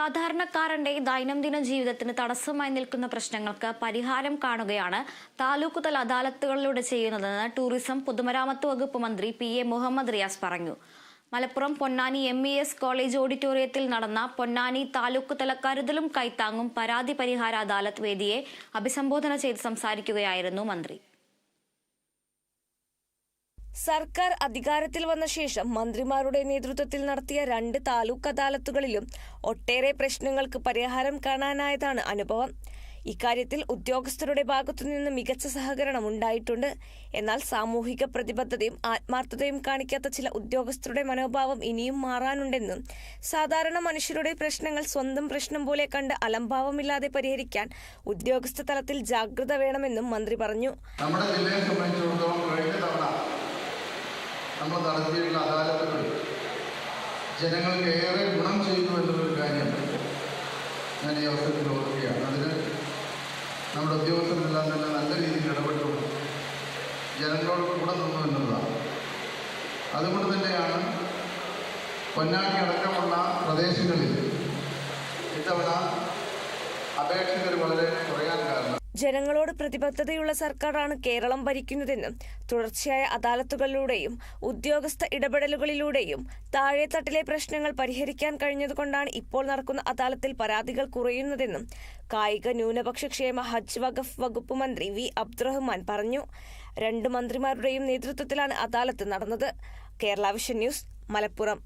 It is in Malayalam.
സാധാരണക്കാരന്റെ ദൈനംദിന ജീവിതത്തിന് തടസ്സമായി നിൽക്കുന്ന പ്രശ്നങ്ങൾക്ക് പരിഹാരം കാണുകയാണ് താലൂക്ക് തല അദാലത്തുകളിലൂടെ ചെയ്യുന്നതെന്ന് ടൂറിസം പൊതുമരാമത്ത് വകുപ്പ് മന്ത്രി PA മുഹമ്മദ് റിയാസ് പറഞ്ഞു. മലപ്പുറം പൊന്നാനി MES കോളേജ് ഓഡിറ്റോറിയത്തിൽ നടന്ന പൊന്നാനി താലൂക്ക് തല കരുതലും കൈത്താങ്ങും പരാതി പരിഹാര അദാലത്ത് വേദിയെ അഭിസംബോധന ചെയ്ത് സംസാരിക്കുകയായിരുന്നു മന്ത്രി. സർക്കാർ അധികാരത്തിൽ വന്ന ശേഷം മന്ത്രിമാരുടെ നേതൃത്വത്തിൽ നടത്തിയ 2 താലൂക്ക് അദാലത്തുകളിലും ഒട്ടേറെ പ്രശ്നങ്ങൾക്ക് പരിഹാരം കാണാനായതാണ് അനുഭവം. ഇക്കാര്യത്തിൽ ഉദ്യോഗസ്ഥരുടെ ഭാഗത്തുനിന്ന് മികച്ച സഹകരണം ഉണ്ടായിട്ടുണ്ട്. എന്നാൽ സാമൂഹിക പ്രതിബദ്ധതയും ആത്മാർത്ഥതയും കാണിക്കാത്ത ചില ഉദ്യോഗസ്ഥരുടെ മനോഭാവം ഇനിയും മാറാനുണ്ടെന്നും സാധാരണ മനുഷ്യരുടെ പ്രശ്നങ്ങൾ സ്വന്തം പ്രശ്നം പോലെ കണ്ട് അലംഭാവമില്ലാതെ പരിഹരിക്കാൻ ഉദ്യോഗസ്ഥ തലത്തിൽ ജാഗ്രത വേണമെന്നും മന്ത്രി പറഞ്ഞു. നമ്മുടെ ജില്ലയെ സംബന്ധിച്ചിടത്തോളം കഴിഞ്ഞ തവണ നമ്മൾ നടത്തിയിട്ടുള്ള അദാലത്തുകൾ ജനങ്ങൾക്ക് ഏറെ ഗുണം ചെയ്തു എന്നുള്ളൊരു കാര്യം ഞാൻ ഈ അവസരത്തിൽ ഓർക്കുകയാണ്. അതിന് നമ്മുടെ ഉദ്യോഗസ്ഥരെല്ലാം തന്നെ നല്ല രീതിയിൽ ഇടപെട്ടു ജനങ്ങളോട് കൂടെ നിന്നു എന്നുള്ളതാണ്. അതുകൊണ്ട് തന്നെയാണ് പൊന്നാനി അടക്കമുള്ള പ്രദേശങ്ങളിൽ ഇത്തവണ അപേക്ഷകർ വളരെ കുറയാൻ കാരണം. ജനങ്ങളോട് പ്രതിബദ്ധതയുള്ള സർക്കാരാണ് കേരളം ഭരിക്കുന്നതെന്നും തുടർച്ചയായ അദാലത്തുകളിലൂടെയും ഉദ്യോഗസ്ഥ ഇടപെടലുകളിലൂടെയും താഴെത്തട്ടിലെ പ്രശ്നങ്ങൾ പരിഹരിക്കാൻ കഴിഞ്ഞതുകൊണ്ടാണ് ഇപ്പോൾ നടക്കുന്ന അദാലത്തിൽ പരാതികൾ കുറയുന്നതെന്നും കായിക ന്യൂനപക്ഷ ക്ഷേമ ഹജ്ജ് വഖഫ് വകുപ്പ് മന്ത്രി V അബ്ദുറഹ്മാൻ പറഞ്ഞു. 2 മന്ത്രിമാരുടെയും നേതൃത്വത്തിലാണ് അദാലത്ത് നടന്നത്. Kerala vision news, Malappuram.